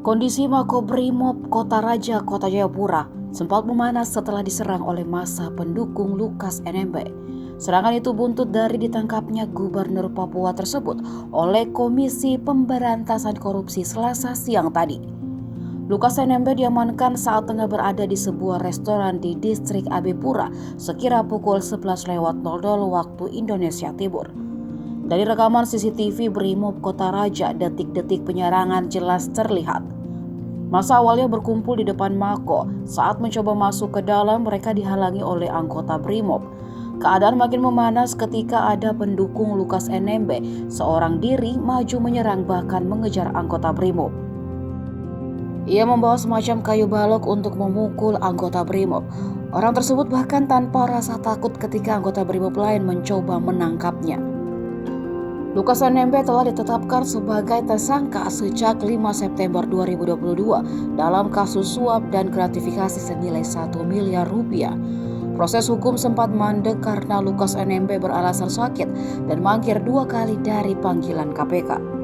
Kondisi Makobrimob Kota Raja, Kota Jayapura sempat memanas setelah diserang oleh massa pendukung Lukas NMB. Serangan itu buntut dari ditangkapnya Gubernur Papua tersebut oleh Komisi Pemberantasan Korupsi Selasa siang tadi. Lukas NMB diamankan saat tengah berada di sebuah restoran di distrik Abepura sekira pukul 11.00 waktu Indonesia Timur. Dari rekaman CCTV Brimob Kota Raja, detik-detik penyerangan jelas terlihat. Masa awalnya berkumpul di depan Mako. Saat mencoba masuk ke dalam, mereka dihalangi oleh anggota Brimob. Keadaan makin memanas ketika ada pendukung Lukas NMB seorang diri maju menyerang bahkan mengejar anggota Brimob. Ia membawa semacam kayu balok untuk memukul anggota Brimob. Orang tersebut bahkan tanpa rasa takut ketika anggota Brimob lain mencoba menangkapnya. Lukas NMB telah ditetapkan sebagai tersangka sejak 5 September 2022 dalam kasus suap dan gratifikasi senilai 1 miliar rupiah. Proses hukum sempat mandek karena Lukas NMB beralasan sakit dan mangkir 2 kali dari panggilan KPK.